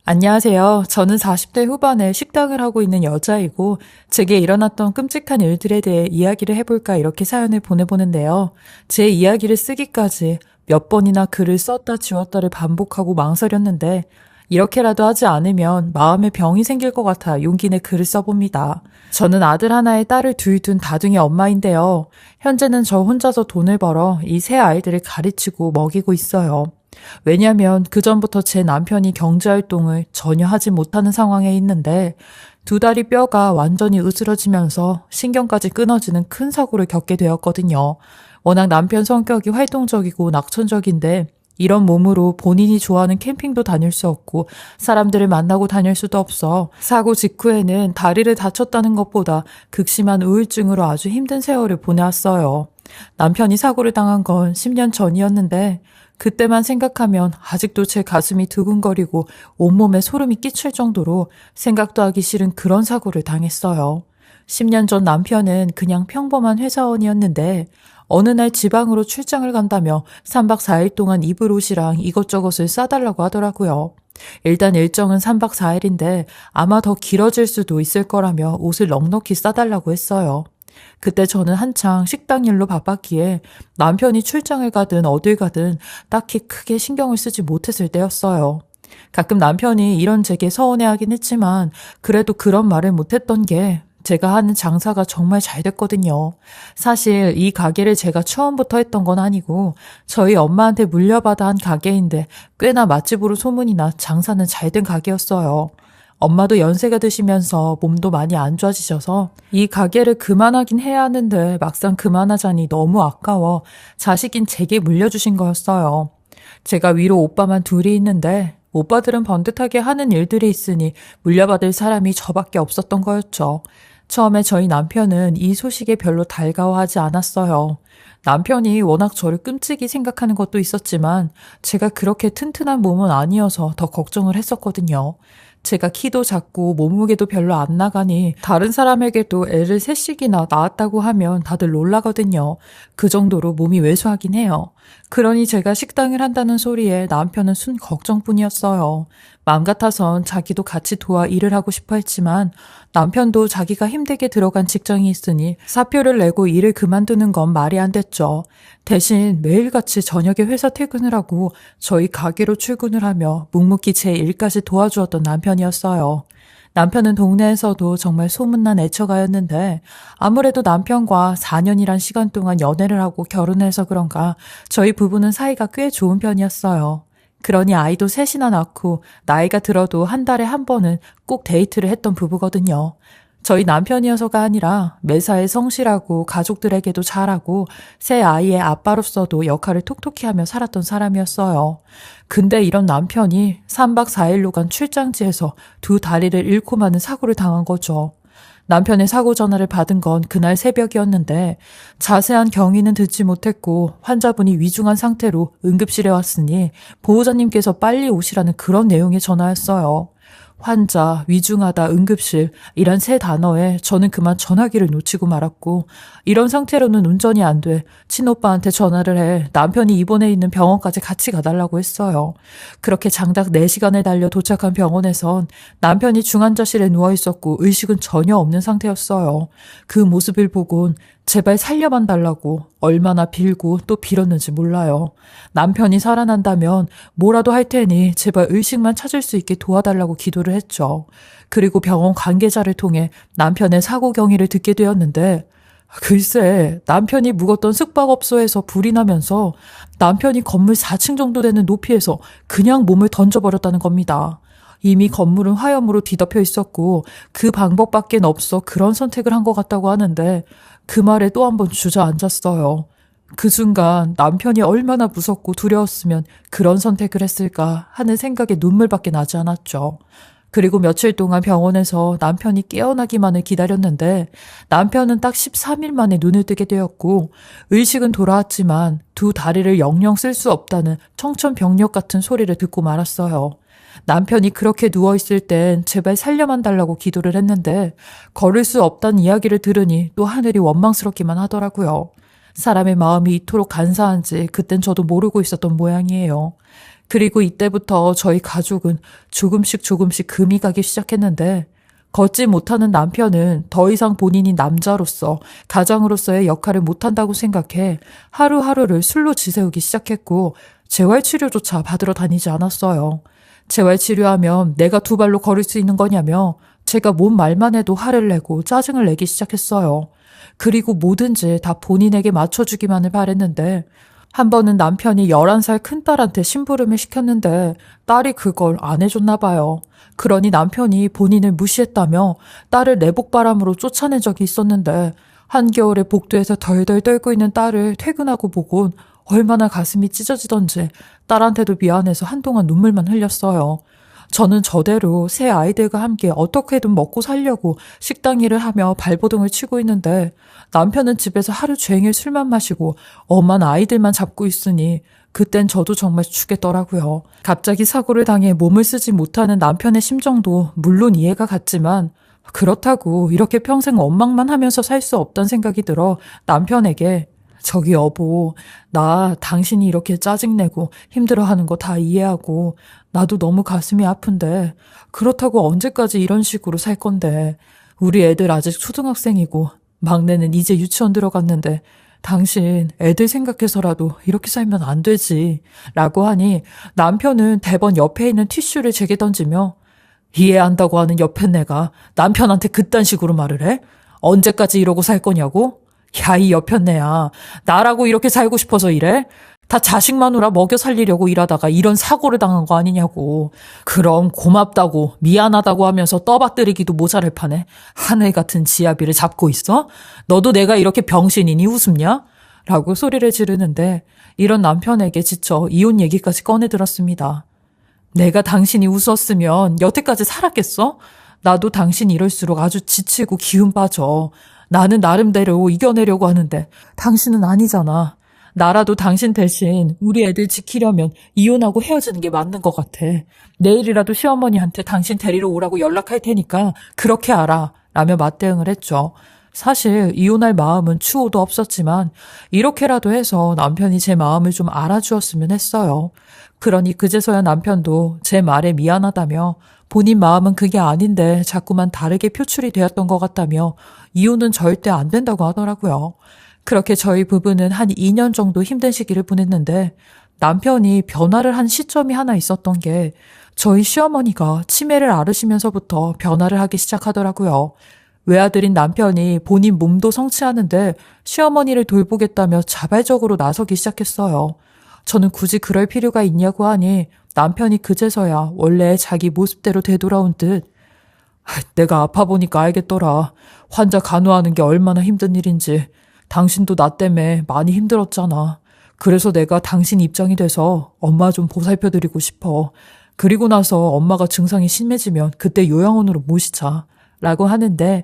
안녕하세요. 저는 40대 후반에 식당을 하고 있는 여자이고, 제게 일어났던 끔찍한 일들에 대해 이야기를 해볼까 이렇게 사연을 보내보는데요. 제 이야기를 쓰기까지 몇 번이나 글을 썼다 지웠다를 반복하고 망설였는데, 이렇게라도 하지 않으면 마음에 병이 생길 것 같아 용기 내 글을 써봅니다. 저는 아들 하나에 딸을 둘 둔 다둥이 엄마인데요. 현재는 저 혼자서 돈을 벌어 이 세 아이들을 가르치고 먹이고 있어요. 왜냐면 그전부터 제 남편이 경제활동을 전혀 하지 못하는 상황에 있는데 두 다리 뼈가 완전히 으스러지면서 신경까지 끊어지는 큰 사고를 겪게 되었거든요. 워낙 남편 성격이 활동적이고 낙천적인데 이런 몸으로 본인이 좋아하는 캠핑도 다닐 수 없고 사람들을 만나고 다닐 수도 없어 사고 직후에는 다리를 다쳤다는 것보다 극심한 우울증으로 아주 힘든 세월을 보내왔어요. 남편이 사고를 당한 건 10년 전이었는데 그때만 생각하면 아직도 제 가슴이 두근거리고 온몸에 소름이 끼칠 정도로 생각도 하기 싫은 그런 사고를 당했어요. 10년 전 남편은 그냥 평범한 회사원이었는데 어느 날 지방으로 출장을 간다며 3박 4일 동안 입을 옷이랑 이것저것을 싸달라고 하더라고요. 일단 일정은 3박 4일인데 아마 더 길어질 수도 있을 거라며 옷을 넉넉히 싸달라고 했어요. 그때 저는 한창 식당 일로 바빴기에 남편이 출장을 가든 어딜 가든 딱히 크게 신경을 쓰지 못했을 때였어요. 가끔 남편이 이런 제게 서운해하긴 했지만 그래도 그런 말을 못했던 게 제가 하는 장사가 정말 잘 됐거든요. 사실 이 가게를 제가 처음부터 했던 건 아니고 저희 엄마한테 물려받아 한 가게인데 꽤나 맛집으로 소문이 나 장사는 잘 된 가게였어요. 엄마도 연세가 드시면서 몸도 많이 안 좋아지셔서 이 가게를 그만하긴 해야 하는데 막상 그만하자니 너무 아까워 자식인 제게 물려주신 거였어요. 제가 위로 오빠만 둘이 있는데 오빠들은 번듯하게 하는 일들이 있으니 물려받을 사람이 저밖에 없었던 거였죠. 처음에 저희 남편은 이 소식에 별로 달가워하지 않았어요. 남편이 워낙 저를 끔찍이 생각하는 것도 있었지만 제가 그렇게 튼튼한 몸은 아니어서 더 걱정을 했었거든요. 제가 키도 작고 몸무게도 별로 안 나가니 다른 사람에게도 애를 셋씩이나 낳았다고 하면 다들 놀라거든요. 그 정도로 몸이 왜소하긴 해요. 그러니 제가 식당을 한다는 소리에 남편은 순 걱정뿐이었어요. 마음 같아선 자기도 같이 도와 일을 하고 싶어 했지만 남편도 자기가 힘들게 들어간 직장이 있으니 사표를 내고 일을 그만두는 건 말이 안 됐죠. 대신 매일같이 저녁에 회사 퇴근을 하고 저희 가게로 출근을 하며 묵묵히 제 일까지 도와주었던 남편이었어요. 남편은 동네에서도 정말 소문난 애처가였는데 아무래도 남편과 4년이란 시간 동안 연애를 하고 결혼해서 그런가 저희 부부는 사이가 꽤 좋은 편이었어요. 그러니 아이도 셋이나 낳고 나이가 들어도 한 달에 한 번은 꼭 데이트를 했던 부부거든요. 저희 남편이어서가 아니라 매사에 성실하고 가족들에게도 잘하고 새 아이의 아빠로서도 역할을 톡톡히 하며 살았던 사람이었어요. 근데 이런 남편이 3박 4일로 간 출장지에서 두 다리를 잃고 마는 사고를 당한 거죠. 남편의 사고 전화를 받은 건 그날 새벽이었는데 자세한 경위는 듣지 못했고 환자분이 위중한 상태로 응급실에 왔으니 보호자님께서 빨리 오시라는 그런 내용의 전화였어요. 환자, 위중하다, 응급실 이란 세 단어에 저는 그만 전화기를 놓치고 말았고 이런 상태로는 운전이 안 돼 친오빠한테 전화를 해 남편이 입원해 있는 병원까지 같이 가달라고 했어요. 그렇게 장작 4시간을 달려 도착한 병원에선 남편이 중환자실에 누워있었고 의식은 전혀 없는 상태였어요. 그 모습을 보곤 제발 살려만 달라고 얼마나 빌고 또 빌었는지 몰라요. 남편이 살아난다면 뭐라도 할 테니 제발 의식만 찾을 수 있게 도와달라고 기도를 했죠. 그리고 병원 관계자를 통해 남편의 사고 경위를 듣게 되었는데 글쎄 남편이 묵었던 숙박업소에서 불이 나면서 남편이 건물 4층 정도 되는 높이에서 그냥 몸을 던져버렸다는 겁니다. 이미 건물은 화염으로 뒤덮여 있었고 그 방법밖엔 없어 그런 선택을 한 것 같다고 하는데 그 말에 또 한 번 주저앉았어요. 그 순간 남편이 얼마나 무섭고 두려웠으면 그런 선택을 했을까 하는 생각에 눈물밖에 나지 않았죠. 그리고 며칠 동안 병원에서 남편이 깨어나기만을 기다렸는데 남편은 딱 13일 만에 눈을 뜨게 되었고 의식은 돌아왔지만 두 다리를 영영 쓸 수 없다는 청천벽력 같은 소리를 듣고 말았어요. 남편이 그렇게 누워있을 땐 제발 살려만 달라고 기도를 했는데 걸을 수 없다는 이야기를 들으니 또 하늘이 원망스럽기만 하더라고요. 사람의 마음이 이토록 간사한지 그땐 저도 모르고 있었던 모양이에요. 그리고 이때부터 저희 가족은 조금씩 금이 가기 시작했는데 걷지 못하는 남편은 더 이상 본인이 남자로서 가장으로서의 역할을 못한다고 생각해 하루하루를 술로 지새우기 시작했고 재활치료조차 받으러 다니지 않았어요. 재활치료하면 내가 두 발로 걸을 수 있는 거냐며 제가 뭔 말만 해도 화를 내고 짜증을 내기 시작했어요. 그리고 뭐든지 다 본인에게 맞춰주기만을 바랬는데 한 번은 남편이 11살 큰딸한테 심부름을 시켰는데 딸이 그걸 안 해줬나 봐요. 그러니 남편이 본인을 무시했다며 딸을 내복바람으로 쫓아낸 적이 있었는데 한겨울에 복도에서 덜덜 떨고 있는 딸을 퇴근하고 보곤 얼마나 가슴이 찢어지던지 딸한테도 미안해서 한동안 눈물만 흘렸어요. 저는 저대로 새 아이들과 함께 어떻게든 먹고 살려고 식당 일을 하며 발버둥을 치고 있는데 남편은 집에서 하루 종일 술만 마시고 엄한 아이들만 잡고 있으니 그땐 저도 정말 죽겠더라고요. 갑자기 사고를 당해 몸을 쓰지 못하는 남편의 심정도 물론 이해가 갔지만 그렇다고 이렇게 평생 원망만 하면서 살 수 없다는 생각이 들어 남편에게 저기 여보, 나 당신이 이렇게 짜증내고 힘들어하는 거 다 이해하고 나도 너무 가슴이 아픈데 그렇다고 언제까지 이런 식으로 살 건데 우리 애들 아직 초등학생이고 막내는 이제 유치원 들어갔는데 당신 애들 생각해서라도 이렇게 살면 안 되지 라고 하니 남편은 대번 옆에 있는 티슈를 제게 던지며 이해한다고 하는 옆에 내가 남편한테 그딴 식으로 말을 해? 언제까지 이러고 살 거냐고? 야, 이 여편네야. 나라고 이렇게 살고 싶어서 이래? 다 자식 마누라 먹여 살리려고 일하다가 이런 사고를 당한 거 아니냐고. 그럼 고맙다고 미안하다고 하면서 떠받들이기도 모자랄 판에 하늘 같은 지아비를 잡고 있어? 너도 내가 이렇게 병신이니 웃음냐? 라고 소리를 지르는데 이런 남편에게 지쳐 이혼 얘기까지 꺼내들었습니다. 내가 당신이 웃었으면 여태까지 살았겠어? 나도 당신이 이럴수록 아주 지치고 기운 빠져. 나는 나름대로 이겨내려고 하는데 당신은 아니잖아. 나라도 당신 대신 우리 애들 지키려면 이혼하고 헤어지는 게 맞는 것 같아. 내일이라도 시어머니한테 당신 데리러 오라고 연락할 테니까 그렇게 알아. 라며 맞대응을 했죠. 사실 이혼할 마음은 추호도 없었지만 이렇게라도 해서 남편이 제 마음을 좀 알아주었으면 했어요. 그러니 그제서야 남편도 제 말에 미안하다며 본인 마음은 그게 아닌데 자꾸만 다르게 표출이 되었던 것 같다며 이혼은 절대 안 된다고 하더라고요. 그렇게 저희 부부는 한 2년 정도 힘든 시기를 보냈는데 남편이 변화를 한 시점이 하나 있었던 게 저희 시어머니가 치매를 앓으시면서부터 변화를 하기 시작하더라고요. 외아들인 남편이 본인 몸도 성취하는데 시어머니를 돌보겠다며 자발적으로 나서기 시작했어요. 저는 굳이 그럴 필요가 있냐고 하니 남편이 그제서야 원래 자기 모습대로 되돌아온 듯 내가 아파 보니까 알겠더라. 환자 간호하는 게 얼마나 힘든 일인지. 당신도 나 때문에 많이 힘들었잖아. 그래서 내가 당신 입장이 돼서 엄마 좀 보살펴드리고 싶어. 그리고 나서 엄마가 증상이 심해지면 그때 요양원으로 모시자. 라고 하는데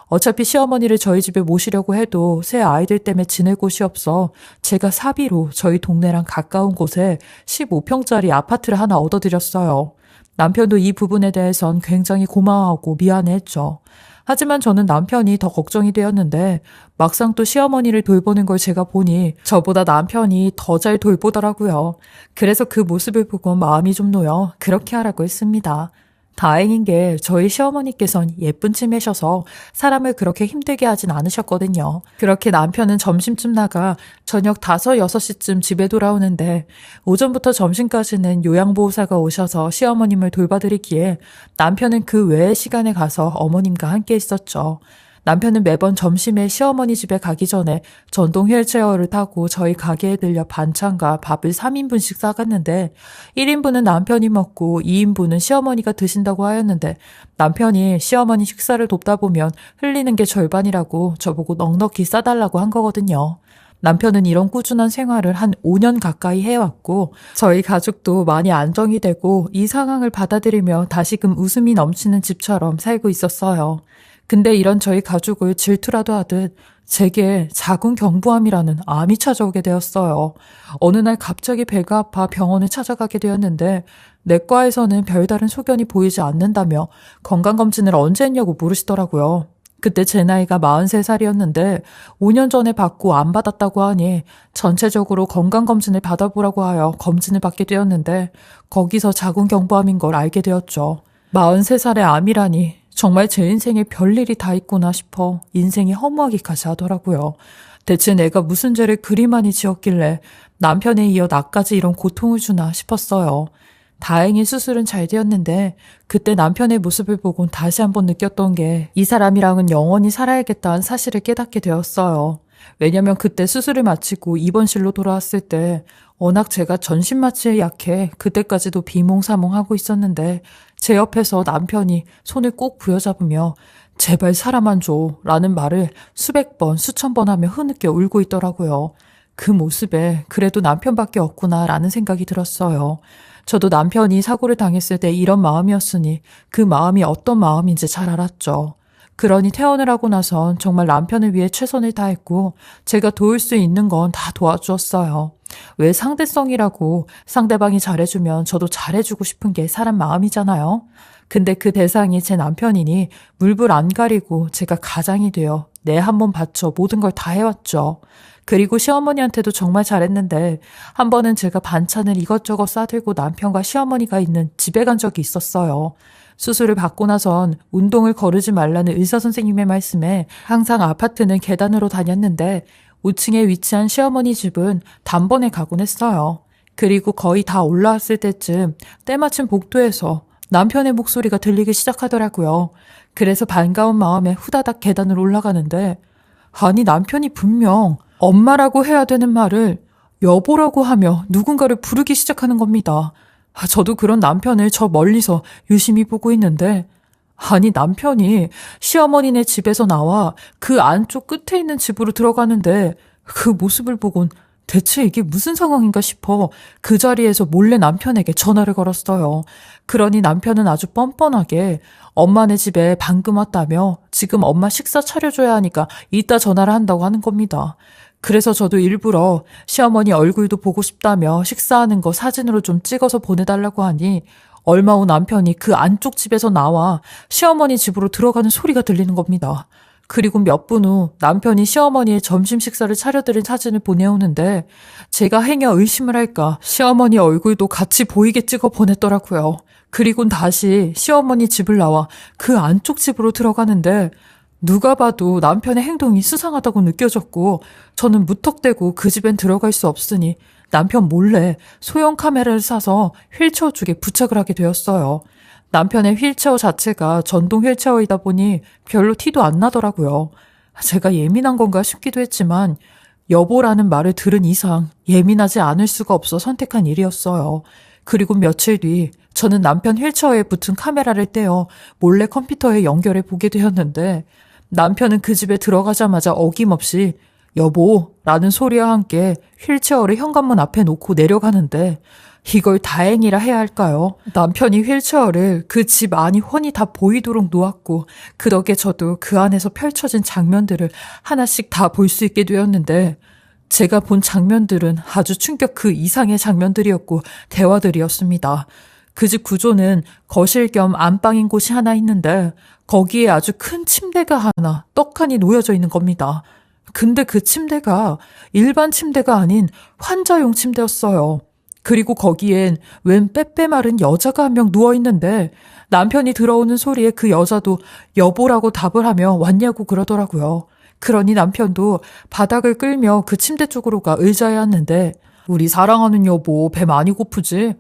어차피 시어머니를 저희 집에 모시려고 해도 새 아이들 때문에 지낼 곳이 없어 제가 사비로 저희 동네랑 가까운 곳에 15평짜리 아파트를 하나 얻어드렸어요. 남편도 이 부분에 대해선 굉장히 고마워하고 미안해했죠. 하지만 저는 남편이 더 걱정이 되었는데 막상 또 시어머니를 돌보는 걸 제가 보니 저보다 남편이 더 잘 돌보더라고요. 그래서 그 모습을 보고 마음이 좀 놓여 그렇게 하라고 했습니다. 다행인 게 저희 시어머니께선 예쁜 치매셔서 사람을 그렇게 힘들게 하진 않으셨거든요. 그렇게 남편은 점심쯤 나가 저녁 5, 6시쯤 집에 돌아오는데 오전부터 점심까지는 요양보호사가 오셔서 시어머님을 돌봐드리기에 남편은 그 외의 시간에 가서 어머님과 함께 있었죠. 남편은 매번 점심에 시어머니 집에 가기 전에 전동 휠체어를 타고 저희 가게에 들려 반찬과 밥을 3인분씩 싸갔는데 1인분은 남편이 먹고 2인분은 시어머니가 드신다고 하였는데 남편이 시어머니 식사를 돕다 보면 흘리는 게 절반이라고 저보고 넉넉히 싸달라고 한 거거든요. 남편은 이런 꾸준한 생활을 한 5년 가까이 해왔고 저희 가족도 많이 안정이 되고 이 상황을 받아들이며 다시금 웃음이 넘치는 집처럼 살고 있었어요. 근데 이런 저희 가족을 질투라도 하듯 제게 자궁경부암이라는 암이 찾아오게 되었어요. 어느 날 갑자기 배가 아파 병원을 찾아가게 되었는데 내과에서는 별다른 소견이 보이지 않는다며 건강검진을 언제 했냐고 물으시더라고요. 그때 제 나이가 43살이었는데 5년 전에 받고 안 받았다고 하니 전체적으로 건강검진을 받아보라고 하여 검진을 받게 되었는데 거기서 자궁경부암인 걸 알게 되었죠. 43살의 암이라니 정말 제 인생에 별일이 다 있구나 싶어 인생이 허무하기까지 하더라고요. 대체 내가 무슨 죄를 그리 많이 지었길래 남편에 이어 나까지 이런 고통을 주나 싶었어요. 다행히 수술은 잘 되었는데 그때 남편의 모습을 보곤 다시 한번 느꼈던 게 이 사람이랑은 영원히 살아야겠다는 사실을 깨닫게 되었어요. 왜냐면 그때 수술을 마치고 입원실로 돌아왔을 때 워낙 제가 전신마취에 약해 그때까지도 비몽사몽하고 있었는데 제 옆에서 남편이 손을 꼭 부여잡으며 제발 살아만 줘 라는 말을 수백 번 수천 번 하며 흐느껴 울고 있더라고요. 그 모습에 그래도 남편밖에 없구나 라는 생각이 들었어요. 저도 남편이 사고를 당했을 때 이런 마음이었으니 그 마음이 어떤 마음인지 잘 알았죠. 그러니 퇴원을 하고 나선 정말 남편을 위해 최선을 다했고 제가 도울 수 있는 건 다 도와주었어요. 왜 상대성이라고 상대방이 잘해주면 저도 잘해주고 싶은 게 사람 마음이잖아요. 근데 그 대상이 제 남편이니 물불 안 가리고 제가 가장이 되어 내 한 몸 바쳐 모든 걸 다 해왔죠. 그리고 시어머니한테도 정말 잘했는데 한 번은 제가 반찬을 이것저것 싸들고 남편과 시어머니가 있는 집에 간 적이 있었어요. 수술을 받고 나선 운동을 거르지 말라는 의사 선생님의 말씀에 항상 아파트는 계단으로 다녔는데 5층에 위치한 시어머니 집은 단번에 가곤 했어요. 그리고 거의 다 올라왔을 때쯤 때마침 복도에서 남편의 목소리가 들리기 시작하더라고요. 그래서 반가운 마음에 후다닥 계단을 올라가는데 아니 남편이 분명 엄마라고 해야 되는 말을 여보라고 하며 누군가를 부르기 시작하는 겁니다. 저도 그런 남편을 저 멀리서 유심히 보고 있는데 아니 남편이 시어머니네 집에서 나와 그 안쪽 끝에 있는 집으로 들어가는데 그 모습을 보곤 대체 이게 무슨 상황인가 싶어 그 자리에서 몰래 남편에게 전화를 걸었어요. 그러니 남편은 아주 뻔뻔하게 엄마네 집에 방금 왔다며 지금 엄마 식사 차려줘야 하니까 이따 전화를 한다고 하는 겁니다. 그래서 저도 일부러 시어머니 얼굴도 보고 싶다며 식사하는 거 사진으로 좀 찍어서 보내달라고 하니 얼마 후 남편이 그 안쪽 집에서 나와 시어머니 집으로 들어가는 소리가 들리는 겁니다. 그리고 몇 분 후 남편이 시어머니의 점심 식사를 차려드린 사진을 보내오는데 제가 행여 의심을 할까 시어머니 얼굴도 같이 보이게 찍어 보냈더라고요. 그리곤 다시 시어머니 집을 나와 그 안쪽 집으로 들어가는데 누가 봐도 남편의 행동이 수상하다고 느껴졌고 저는 무턱대고 그 집엔 들어갈 수 없으니 남편 몰래 소형 카메라를 사서 휠체어 쪽에 부착을 하게 되었어요. 남편의 휠체어 자체가 전동 휠체어이다 보니 별로 티도 안 나더라고요. 제가 예민한 건가 싶기도 했지만 여보라는 말을 들은 이상 예민하지 않을 수가 없어 선택한 일이었어요. 그리고 며칠 뒤 저는 남편 휠체어에 붙은 카메라를 떼어 몰래 컴퓨터에 연결해 보게 되었는데 남편은 그 집에 들어가자마자 어김없이 여보라는 소리와 함께 휠체어를 현관문 앞에 놓고 내려가는데 이걸 다행이라 해야 할까요? 남편이 휠체어를 그 집 안이 훤히 다 보이도록 놓았고 그 덕에 저도 그 안에서 펼쳐진 장면들을 하나씩 다 볼 수 있게 되었는데 제가 본 장면들은 아주 충격 그 이상의 장면들이었고 대화들이었습니다. 그 집 구조는 거실 겸 안방인 곳이 하나 있는데 거기에 아주 큰 침대가 하나 떡하니 놓여져 있는 겁니다. 근데 그 침대가 일반 침대가 아닌 환자용 침대였어요. 그리고 거기엔 웬 빼빼 마른 여자가 한 명 누워있는데 남편이 들어오는 소리에 그 여자도 여보라고 답을 하며 왔냐고 그러더라고요. 그러니 남편도 바닥을 끌며 그 침대 쪽으로 가 의자에 앉는데 우리 사랑하는 여보 배 많이 고프지?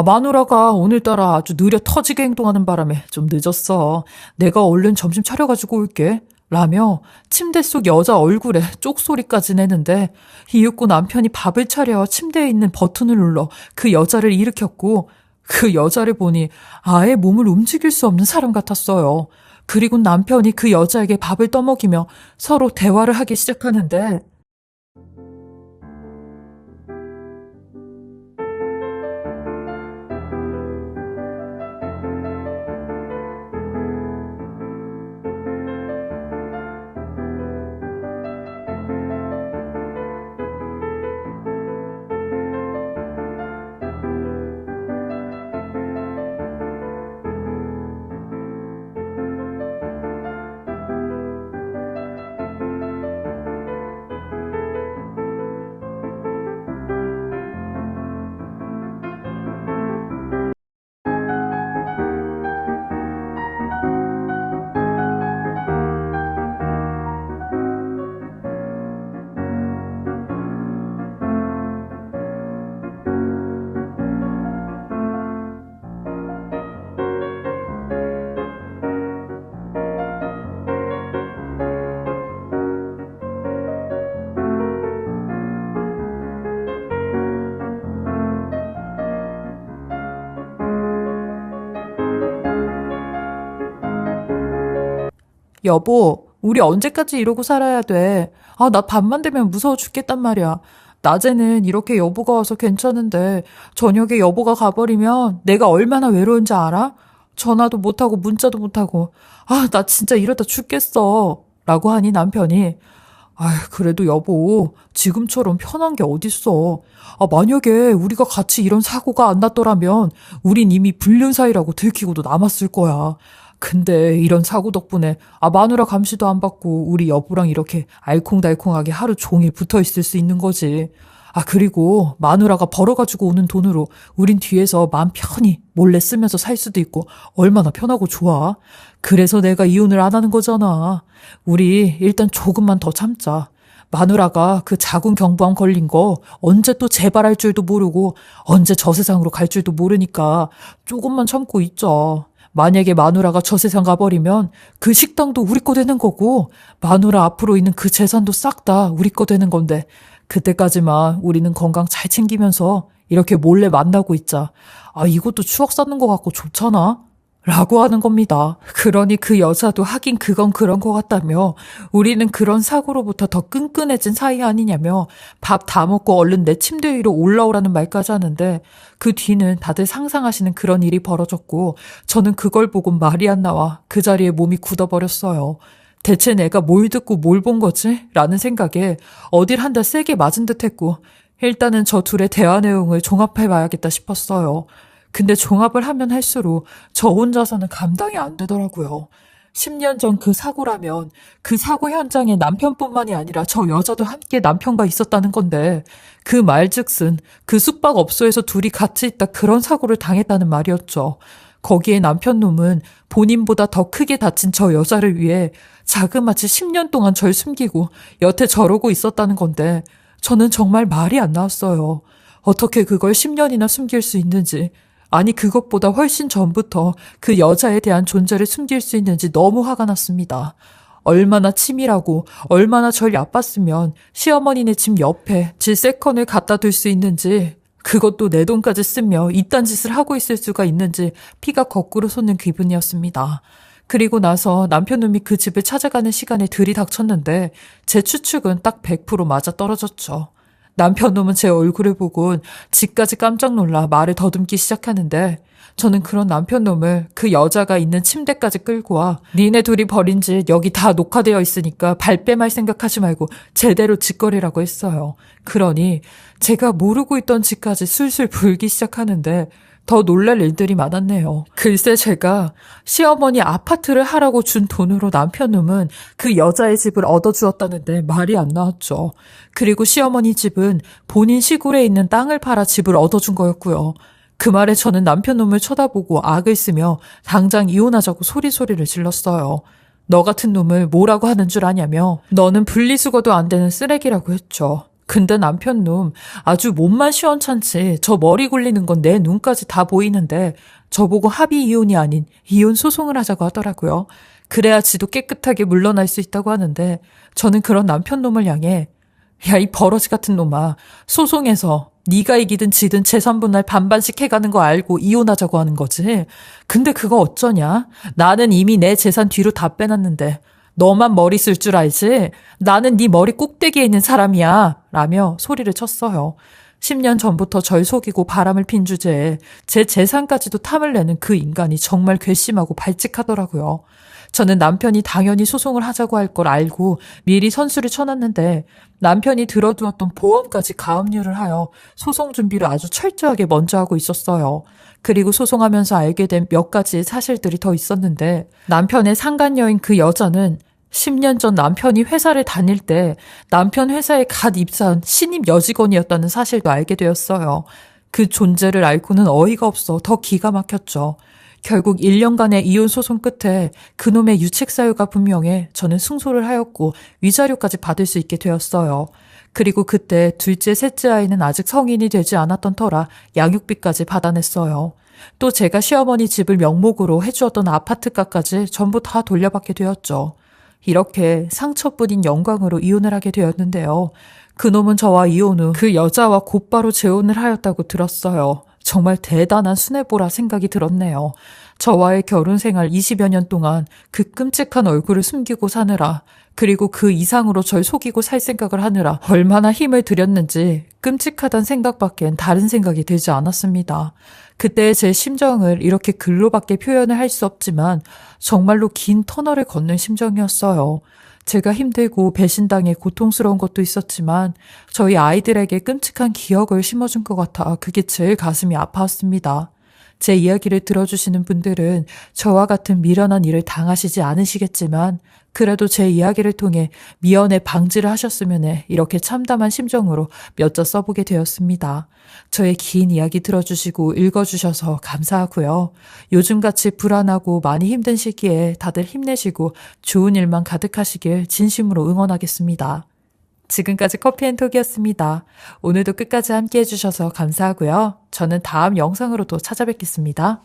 마누라가 오늘따라 아주 느려 터지게 행동하는 바람에 좀 늦었어. 내가 얼른 점심 차려가지고 올게. 라며 침대 속 여자 얼굴에 쪽소리까지 내는데 이윽고 남편이 밥을 차려 침대에 있는 버튼을 눌러 그 여자를 일으켰고 그 여자를 보니 아예 몸을 움직일 수 없는 사람 같았어요. 그리고 남편이 그 여자에게 밥을 떠먹이며 서로 대화를 하기 시작하는데 여보, 우리 언제까지 이러고 살아야 돼? 아, 나 밤만 되면 무서워 죽겠단 말이야. 낮에는 이렇게 여보가 와서 괜찮은데 저녁에 여보가 가버리면 내가 얼마나 외로운지 알아? 전화도 못하고 문자도 못하고 아, 나 진짜 이러다 죽겠어. 라고 하니 남편이 그래도 여보, 지금처럼 편한 게 어딨어. 만약에 우리가 같이 이런 사고가 안 났더라면 우린 이미 불륜 사이라고 들키고도 남았을 거야. 근데 이런 사고 덕분에 마누라 감시도 안 받고 우리 여보랑 이렇게 알콩달콩하게 하루 종일 붙어 있을 수 있는 거지. 그리고 마누라가 벌어가지고 오는 돈으로 우린 뒤에서 마음 편히 몰래 쓰면서 살 수도 있고 얼마나 편하고 좋아. 그래서 내가 이혼을 안 하는 거잖아. 우리 일단 조금만 더 참자. 마누라가 그 자궁경부암 걸린 거 언제 또 재발할 줄도 모르고 언제 저 세상으로 갈 줄도 모르니까 조금만 참고 있자. 만약에 마누라가 저 세상 가버리면 그 식당도 우리 거 되는 거고 마누라 앞으로 있는 그 재산도 싹 다 우리 거 되는 건데 그때까지만 우리는 건강 잘 챙기면서 이렇게 몰래 만나고 있자. 이것도 추억 쌓는 것 같고 좋잖아? 라고 하는 겁니다. 그러니 그 여자도 하긴 그건 그런 것 같다며 우리는 그런 사고로부터 더 끈끈해진 사이 아니냐며 밥 다 먹고 얼른 내 침대 위로 올라오라는 말까지 하는데 그 뒤는 다들 상상하시는 그런 일이 벌어졌고 저는 그걸 보고 말이 안 나와 그 자리에 몸이 굳어버렸어요. 대체 내가 뭘 듣고 뭘 본 거지? 라는 생각에 어딜 한 대 세게 맞은 듯 했고 일단은 저 둘의 대화 내용을 종합해봐야겠다 싶었어요. 근데 종합을 하면 할수록 저 혼자서는 감당이 안 되더라고요. 10년 전 그 사고라면 그 사고 현장에 남편뿐만이 아니라 저 여자도 함께 남편과 있었다는 건데 그 말즉슨 그 숙박업소에서 둘이 같이 있다 그런 사고를 당했다는 말이었죠. 거기에 남편 놈은 본인보다 더 크게 다친 저 여자를 위해 자그마치 10년 동안 절 숨기고 여태 저러고 있었다는 건데 저는 정말 말이 안 나왔어요. 어떻게 그걸 10년이나 숨길 수 있는지, 아니 그것보다 훨씬 전부터 그 여자에 대한 존재를 숨길 수 있는지 너무 화가 났습니다. 얼마나 치밀하고 얼마나 절 얕봤으면 시어머니네 집 옆에 질세컨을 갖다 둘 수 있는지, 그것도 내 돈까지 쓰며 이딴 짓을 하고 있을 수가 있는지 피가 거꾸로 솟는 기분이었습니다. 그리고 나서 남편놈이 그 집을 찾아가는 시간에 들이닥쳤는데 제 추측은 딱 100% 맞아 떨어졌죠. 남편놈은 제 얼굴을 보곤 지까지 깜짝 놀라 말을 더듬기 시작하는데 저는 그런 남편놈을 그 여자가 있는 침대까지 끌고 와 니네 둘이 벌인 짓 여기 다 녹화되어 있으니까 발뺌할 생각하지 말고 제대로 짓거리라고 했어요. 그러니 제가 모르고 있던 짓까지 술술 불기 시작하는데 더 놀랄 일들이 많았네요. 글쎄 제가 시어머니 아파트를 하라고 준 돈으로 남편놈은 그 여자의 집을 얻어주었다는데 말이 안 나왔죠. 그리고 시어머니 집은 본인 시골에 있는 땅을 팔아 집을 얻어준 거였고요. 그 말에 저는 남편놈을 쳐다보고 악을 쓰며 당장 이혼하자고 소리소리를 질렀어요. 너 같은 놈을 뭐라고 하는 줄 아냐며 너는 분리수거도 안 되는 쓰레기라고 했죠. 근데 남편놈 아주 몸만 시원찮지 저 머리 굴리는 건 내 눈까지 다 보이는데 저보고 합의 이혼이 아닌 이혼 소송을 하자고 하더라고요. 그래야 지도 깨끗하게 물러날 수 있다고 하는데 저는 그런 남편놈을 향해 야, 이 버러지 같은 놈아, 소송에서 네가 이기든 지든 재산 분할 반반씩 해가는 거 알고 이혼하자고 하는 거지. 근데 그거 어쩌냐? 나는 이미 내 재산 뒤로 다 빼놨는데 너만 머리 쓸 줄 알지? 나는 네 머리 꼭대기에 있는 사람이야. 라며 소리를 쳤어요. 10년 전부터 절 속이고 바람을 핀 주제에 제 재산까지도 탐을 내는 그 인간이 정말 괘씸하고 발칙하더라고요. 저는 남편이 당연히 소송을 하자고 할 걸 알고 미리 선수를 쳐놨는데 남편이 들어두었던 보험까지 가압류를 하여 소송 준비를 아주 철저하게 먼저 하고 있었어요. 그리고 소송하면서 알게 된 몇 가지 사실들이 더 있었는데 남편의 상간녀인 그 여자는 10년 전 남편이 회사를 다닐 때 남편 회사에 갓 입사한 신입 여직원이었다는 사실도 알게 되었어요. 그 존재를 알고는 어이가 없어 더 기가 막혔죠. 결국 1년간의 이혼 소송 끝에 그놈의 유책 사유가 분명해 저는 승소를 하였고 위자료까지 받을 수 있게 되었어요. 그리고 그때 둘째, 셋째 아이는 아직 성인이 되지 않았던 터라 양육비까지 받아냈어요. 또 제가 시어머니 집을 명목으로 해주었던 아파트가까지 전부 다 돌려받게 되었죠. 이렇게 상처뿐인 영광으로 이혼을 하게 되었는데요. 그놈은 저와 이혼 후 그 여자와 곧바로 재혼을 하였다고 들었어요. 정말 대단한 수뇌보라 생각이 들었네요. 저와의 결혼 생활 20여 년 동안 그 끔찍한 얼굴을 숨기고 사느라, 그리고 그 이상으로 절 속이고 살 생각을 하느라 얼마나 힘을 들였는지 끔찍하단 생각밖엔 다른 생각이 들지 않았습니다. 그때의 제 심정을 이렇게 글로밖에 표현을 할 수 없지만 정말로 긴 터널을 걷는 심정이었어요. 제가 힘들고 배신당해 고통스러운 것도 있었지만 저희 아이들에게 끔찍한 기억을 심어준 것 같아 그게 제일 가슴이 아팠습니다. 제 이야기를 들어주시는 분들은 저와 같은 미련한 일을 당하시지 않으시겠지만 그래도 제 이야기를 통해 미연에 방지를 하셨으면 해 이렇게 참담한 심정으로 몇 자 써보게 되었습니다. 저의 긴 이야기 들어주시고 읽어주셔서 감사하고요. 요즘같이 불안하고 많이 힘든 시기에 다들 힘내시고 좋은 일만 가득하시길 진심으로 응원하겠습니다. 지금까지 커피앤톡이었습니다. 오늘도 끝까지 함께 해주셔서 감사하고요. 저는 다음 영상으로 또 찾아뵙겠습니다.